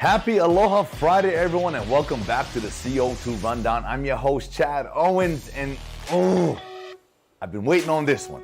Happy Aloha Friday, everyone, and welcome back to the CO2 Rundown. I'm your host, Chad Owens, and I've been waiting on this one.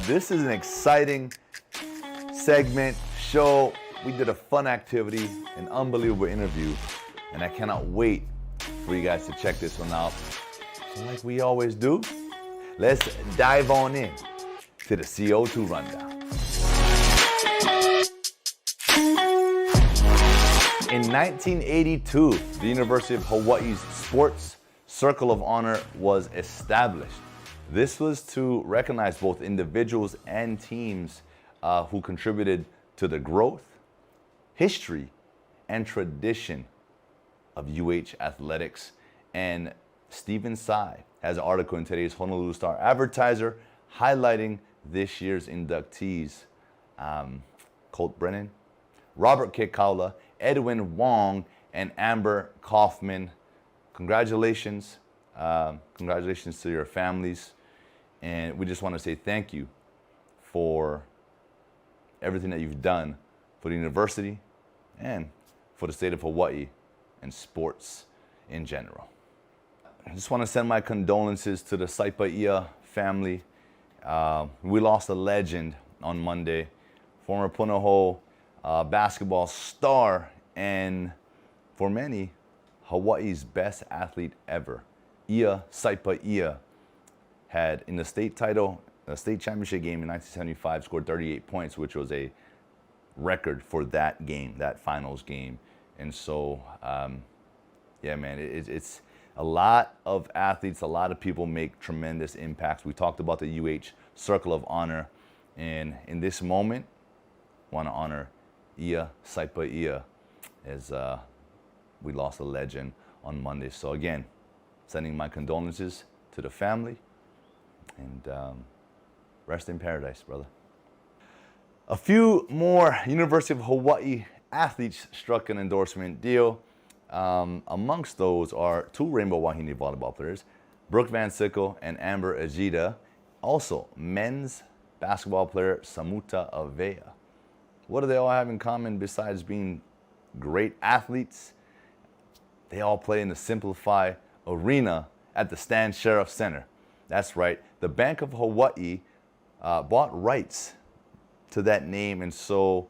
This is an exciting segment, show. We did a fun activity, an unbelievable interview, and I cannot wait for you guys to check this one out. So like we always do, let's dive on in to the CO2 Rundown. In 1982, the University of Hawaii's Sports Circle of Honor was established. This was to recognize both individuals and teams who contributed to the growth, history, and tradition of UH athletics. And Stephen Tsai has an article in today's Honolulu Star-Advertiser highlighting this year's inductees. Colt Brennan, Robert Kekaula, Edwin Wong, and Amber Kaufman. Congratulations. Congratulations to your families. And we just want to say thank you for everything that you've done for the university and for the state of Hawaii and sports in general. I just want to send my condolences to the Saipaiya family. We lost a legend on Monday, former Punahou basketball star, and for many, Hawaii's best athlete ever. Iia Saipaiya had, in the state championship game in 1975, scored 38 points, which was a record for that game, that finals game. And so, yeah, man, it's a lot of athletes, a lot of people make tremendous impacts. We talked about the UH Circle of Honor, and in this moment, I want to honor Iia Saipaiya as we lost a legend on Monday. So again, sending my condolences to the family, and rest in paradise, brother. A few more University of Hawaii athletes struck an endorsement deal. Amongst those are two Rainbow Wahine volleyball players, Brooke Van Sickle and Amber Ajita. Also, men's basketball player Samuta Avea. What do they all have in common besides being great athletes? They all play in the Simplify Arena at the Stan Sheriff Center. That's right. The Bank of Hawaii bought rights to that name, and so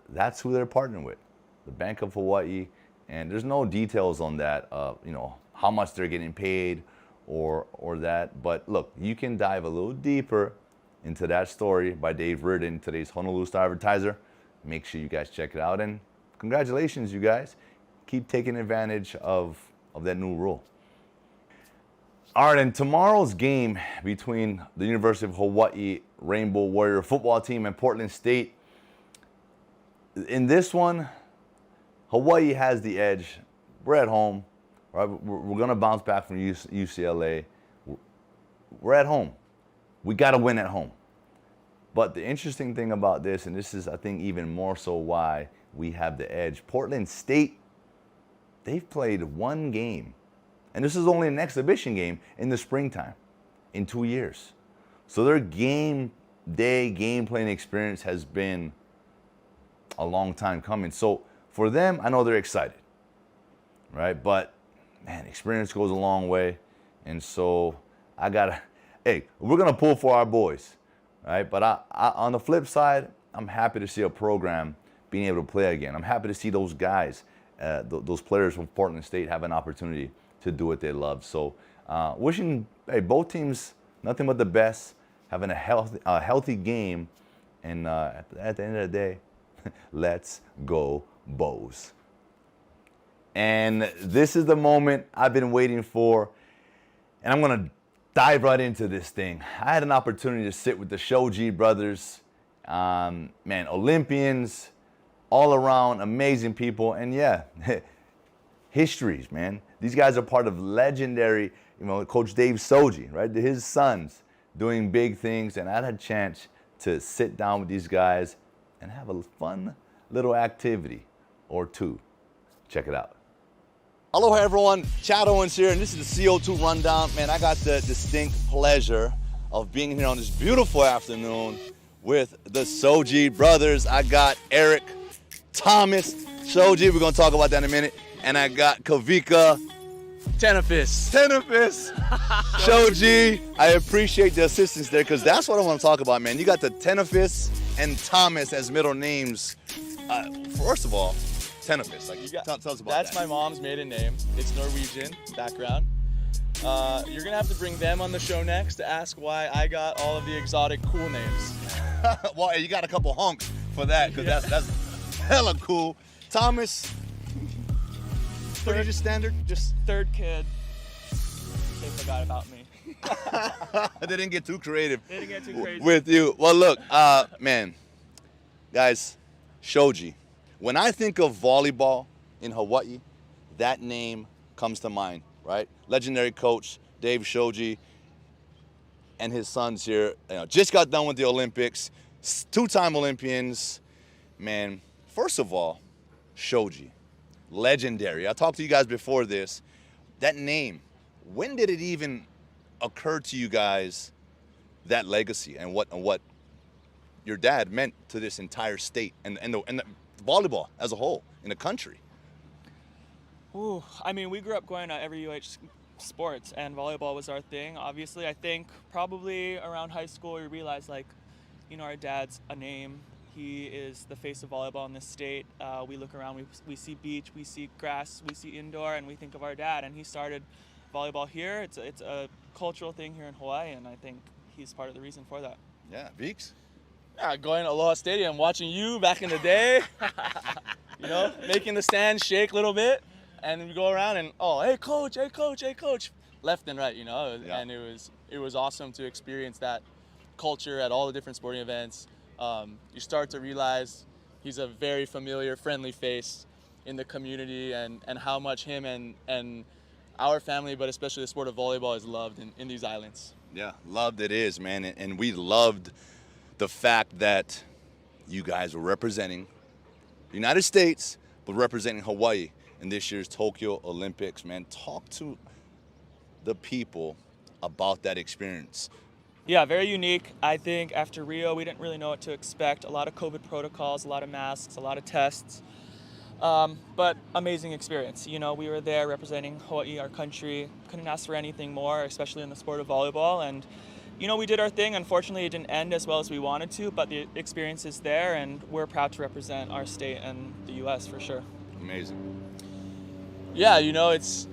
that's who they're partnering with, the Bank of Hawaii. And there's no details on that, how much they're getting paid or that. But look, you can dive a little deeper into that story by Dave Reardon in today's Honolulu Star-Advertiser. Make sure you guys check it out, and congratulations, you guys. Keep taking advantage of that new rule. All right, and tomorrow's game between the University of Hawaii Rainbow Warrior football team and Portland State. In this one, Hawaii has the edge. We're at home. Right? We're going to bounce back from UCLA. We're at home. We got to win at home. But the interesting thing about this, and this is, I think, even more so why we have the edge, Portland State, they've played one game, and this is only an exhibition game in the springtime in 2 years. So their game day, game playing experience has been a long time coming. So for them, I know they're excited, right? But, man, experience goes a long way. And so we're going to pull for our boys. Right, but I, on the flip side, I'm happy to see a program being able to play again. I'm happy to see those guys, those players from Portland State have an opportunity to do what they love. So wishing both teams nothing but the best, having a healthy game, and at the end of the day, let's go Bows. And this is the moment I've been waiting for, and I'm going to dive right into this thing. I had an opportunity to sit with the Shoji Brothers, Olympians, all around, amazing people, and yeah, histories, man. These guys are part of legendary, Coach Dave Soji, right? His sons doing big things, and I had a chance to sit down with these guys and have a fun little activity or two. Check it out. Aloha everyone, Chad Owens here, and this is the CO2 Rundown. Man, I got the distinct pleasure of being here on this beautiful afternoon with the Shoji Brothers. I got Eric, Thomas, Shoji, we're going to talk about that in a minute. And I got Kavika. Tenafis. Shoji, I appreciate the assistance there because that's what I want to talk about, man. You got the Tenafis and Thomas as middle names. First of all, Tenafis. Like, tell us about that. That's my mom's maiden name. It's Norwegian background. You're going to have to bring them on the show next to ask why I got all of the exotic cool names. Well, you got a couple honks for that because that's hella cool. Thomas, pretty just standard? Just third kid. They forgot about me. They didn't get too creative. They didn't get too crazy. With you. Well, look, man, guys, Shoji. When I think of volleyball in Hawaii, that name comes to mind, right? Legendary coach Dave Shoji and his sons here, just got done with the Olympics, two-time Olympians. Man, first of all, Shoji, legendary. I talked to you guys before this. That name, when did it even occur to you guys, that legacy and what your dad meant to this entire state and the volleyball as a whole in the country? Ooh, I mean, we grew up going to every UH sports, and volleyball was our thing. Obviously, I think probably around high school we realized, like, our dad's a name. He is the face of volleyball in this state. We look around, we see beach, we see grass, we see indoor, and we think of our dad. And he started volleyball here. It's a cultural thing here in Hawaii, and I think he's part of the reason for that. Yeah, Beeks? Yeah, going to Aloha Stadium, watching you back in the day, making the stands shake a little bit. And we go around and, hey coach, left and right, Yeah. And it was awesome to experience that culture at all the different sporting events. You start to realize he's a very familiar, friendly face in the community, and how much him and our family, but especially the sport of volleyball, is loved in these islands. Yeah, loved it is, man. And we loved the fact that you guys were representing the United States, but representing Hawaii in this year's Tokyo Olympics, man. Talk to the people about that experience. Yeah, very unique. I think after Rio, we didn't really know what to expect. A lot of COVID protocols, a lot of masks, a lot of tests, but amazing experience. We were there representing Hawaii, our country. Couldn't ask for anything more, especially in the sport of volleyball. And, we did our thing. Unfortunately, it didn't end as well as we wanted to, but the experience is there, and we're proud to represent our state and the U.S. for sure. Amazing. Yeah, it's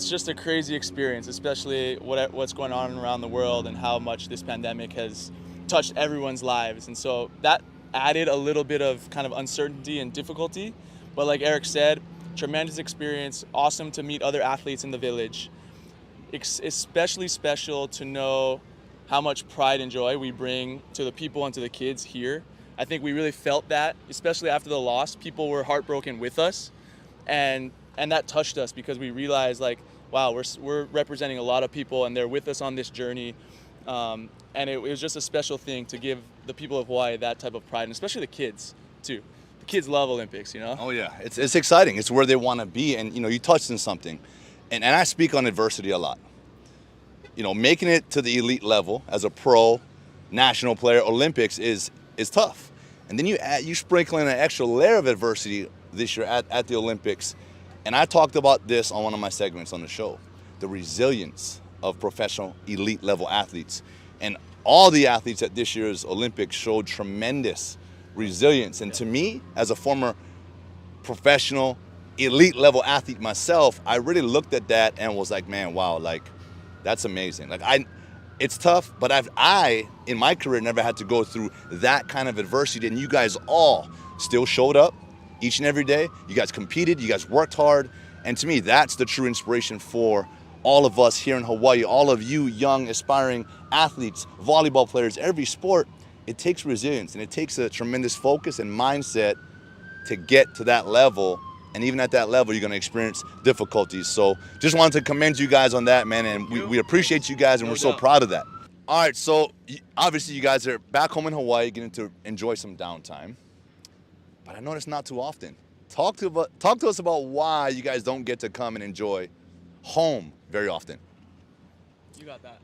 just a crazy experience, especially what's going on around the world and how much this pandemic has touched everyone's lives. And so that added a little bit of kind of uncertainty and difficulty. But like Eric said, tremendous experience, awesome to meet other athletes in the village. Especially special to know how much pride and joy we bring to the people and to the kids here. I think we really felt that, especially after the loss. People were heartbroken with us. And that touched us because we realized, like, wow, we're representing a lot of people and they're with us on this journey. And it was just a special thing to give the people of Hawaii that type of pride, and especially the kids too. The kids love Olympics, Oh yeah, it's exciting. It's where they want to be, and you touched on something, and I speak on adversity a lot. Making it to the elite level as a pro, national player, Olympics is tough, and then you sprinkle in an extra layer of adversity this year at the Olympics. And I talked about this on one of my segments on the show, the resilience of professional elite level athletes. And all the athletes at this year's Olympics showed tremendous resilience. And to me, as a former professional elite level athlete myself, I really looked at that and was like, man, wow, like, that's amazing. Like, it's tough, but I in my career never had to go through that kind of adversity. And you guys all still showed up each and every day. You guys competed, you guys worked hard, and to me, that's the true inspiration for all of us here in Hawaii, all of you young, aspiring athletes, volleyball players, every sport. It takes resilience, and it takes a tremendous focus and mindset to get to that level, and even at that level, you're gonna experience difficulties. So just wanted to commend you guys on that, man, and we appreciate you guys, and we're so proud of that. All right, so obviously you guys are back home in Hawaii, getting to enjoy some downtime. But I know it's not too often. Talk to us about why you guys don't get to come and enjoy home very often. You got that.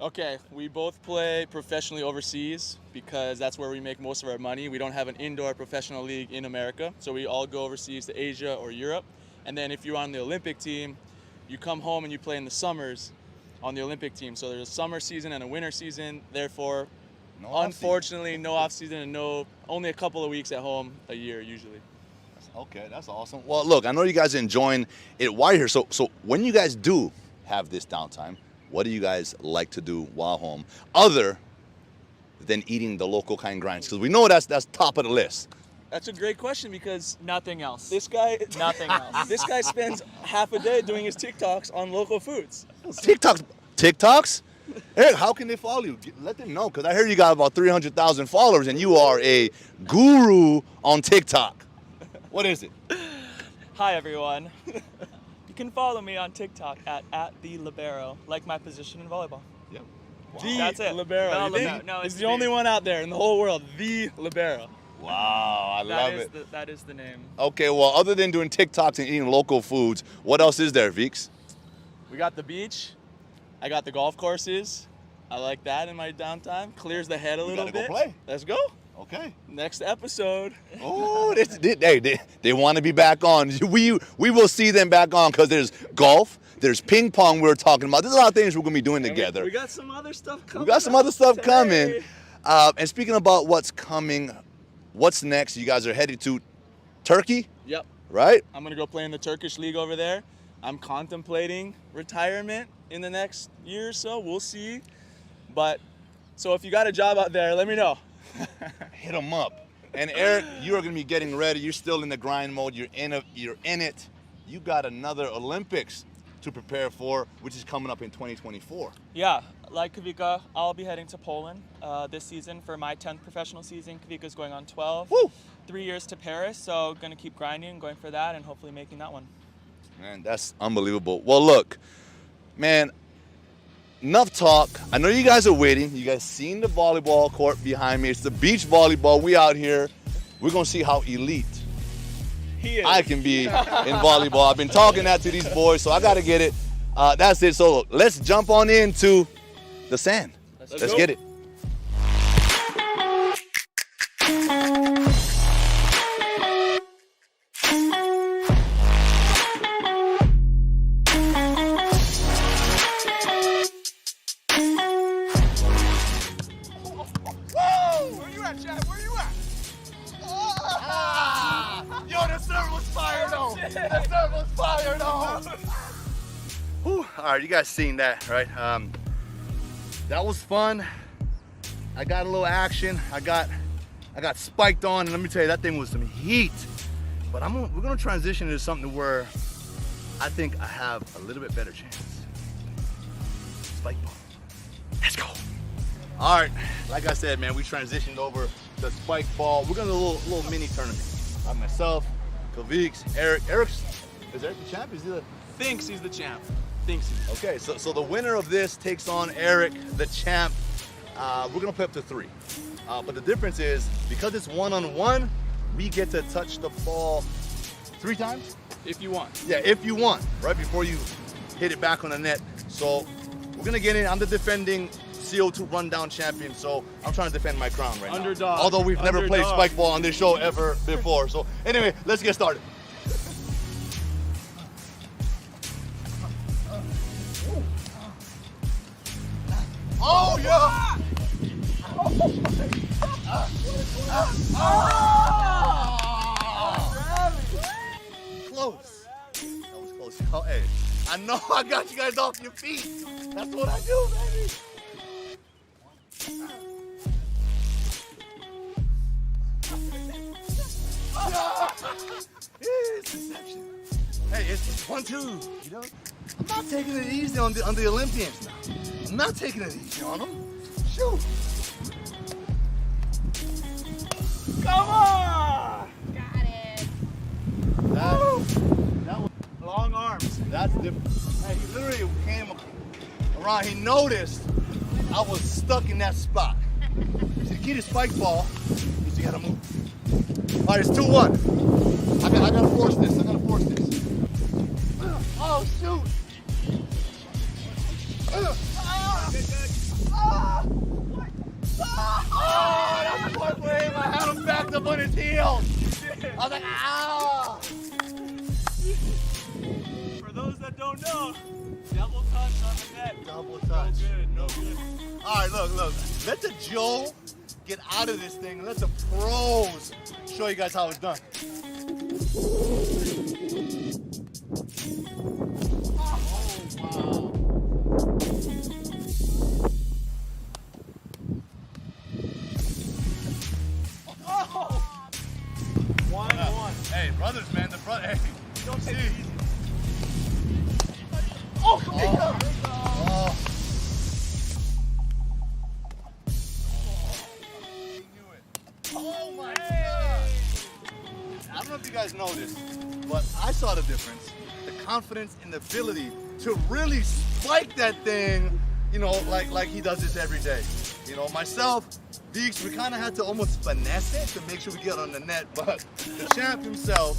Okay, we both play professionally overseas because that's where we make most of our money. We don't have an indoor professional league in America, so we all go overseas to Asia or Europe. And then if you're on the Olympic team, you come home and you play in the summers on the Olympic team. So there's a summer season and a winter season. Therefore, unfortunately, no off season and only a couple of weeks at home a year usually. Okay, that's awesome. Well, look, I know you guys are enjoying it while you're here. So when you guys do have this downtime, what do you guys like to do while home other than eating the local kind grinds? Because we know that's top of the list. That's a great question because Nothing else. this guy Nothing else. this guy spends half a day doing his TikToks on local foods. TikToks? Eric, how can they follow you? Let them know, because I heard you got about 300,000 followers and you are a guru on TikTok. What is it? Hi everyone. You can follow me on TikTok at the libero, like my position in volleyball. Yep. The That's it. libero. No, You think? libero. No, He's it's the only the- one out there in the whole world. The libero. Wow, I love it. That is the name. Okay, well, other than doing TikToks and eating local foods, what else is there, Veeks? We got the beach. I got the golf courses. I like that in my downtime. Clears the head a little gotta go bit. play. Let's go. Okay. Next episode. Oh, they want to be back on. We will see them back on because there's golf, there's ping pong we were talking about. There's a lot of things we're going to be doing together. We got some other stuff coming. We got some other stuff today. coming. And speaking about what's coming, what's next? You guys are headed to Turkey, Yep. right? I'm going to go play in the Turkish league over there. I'm contemplating retirement in the next year or so. We'll see. But so if you got a job out there, let me know. Hit them up. And Eric, you are going to be getting ready. You're still in the grind mode. You're in it. You got another Olympics to prepare for, which is coming up in 2024. Yeah, like Kavika, I'll be heading to Poland this season for my 10th professional season. Kavika's going on 12. Woo! 3 years to Paris, so gonna keep grinding, going for that, and hopefully making that one. Man, that's unbelievable. Well, look, man, enough talk. I know you guys are waiting. You guys seen the volleyball court behind me. It's the beach volleyball. We out here. We're going to see how elite He is. I can be in volleyball. I've been talking that to these boys, so I got to get it. That's it. So let's jump on into the sand. Let's go. get it. Where you at, Chad? Where you at? Yo, the server was fired on. The server was fired on. Whew. All right, you guys seen that, right? That was fun. I got a little action. I got spiked on, and let me tell you, that thing was some heat. But we're gonna transition into something where I think I have a little bit better chance. Spike ball. Let's go. All right, like I said, man, we transitioned over to spike ball. We're gonna do a little mini tournament. Myself, Kavik, Eric. Is Eric the champ? Is he the? Thinks he's the champ. Thinks he's. Okay, so the winner of this takes on Eric, the champ. We're gonna play up to 3. But the difference is, because it's 1-on-1, we get to touch the ball 3 times? If you want. Yeah, if you want, right before you hit it back on the net. So we're gonna get in. I'm the defending Co2 Rundown champion, so I'm trying to defend my crown right Underdog. now. Although we've never played Underdog. spike ball on this show ever before. So anyway, let's get started. Oh yeah! Close. That was close. Oh, hey, I know I got you guys off your feet. That's what I do, baby. It's deception. Hey, it's 1-2. You know, I'm not taking it easy on the Olympians now. I'm not taking it easy on them. Shoot. Come on! Got it. That was, Long arms. that's different. Hey, he literally came around. He noticed I was stuck in that spot. So the key to spike ball is you gotta move. All right, it's 2-1. I gotta force this. I gotta force this. Oh shoot! That's poor for him. I had him backed up on his heels. I was like, ow. For those that don't know, double touch on the net. Double touch. No good. All right, look. Let the Joe get out of this thing and let the pros show you guys how it's done. Hey, brothers, man, hey, Don't take it easy. Oh. Oh my God! I don't know if you guys know this, but I saw the difference. The confidence and the ability to really spike that thing, you know, like he does this every day. You know, myself, Deeks, we kind of had to almost finesse it to make sure we get on the net, but the champ himself,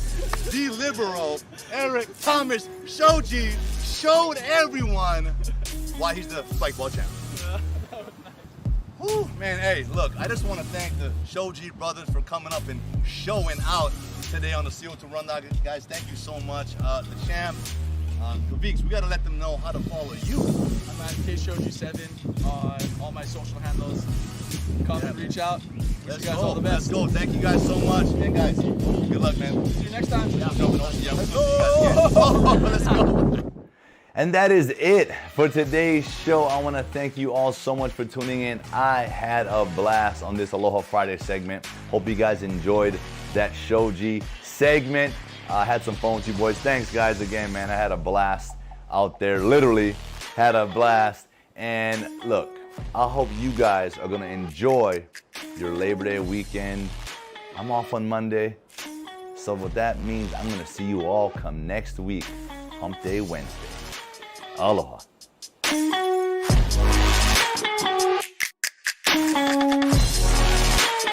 the Libero, Eric Thomas, Shoji, showed everyone why he's the spike ball champ. Whew, man, hey, look, I just want to thank the Shoji Brothers for coming up and showing out today on the CO2 Rundown. Guys, thank you so much. The champ, Beeks, we got to let them know how to follow you. I'm at KShoji7 on all my social handles. Come and reach out. Wish you guys all the best. Let's go. Thank you guys so much. And guys, good luck, man. See you next time. Let's go. Let's go. And that is it for today's show. I want to thank you all so much for tuning in. I had a blast on this Aloha Friday segment. Hope you guys enjoyed that Shoji segment. I had some fun with you boys. Thanks, guys, again, man. I had a blast out there. Literally had a blast. And look, I hope you guys are going to enjoy your Labor Day weekend. I'm off on Monday. So what that means, I'm going to see you all come next week, Hump Day Wednesday. Aloha.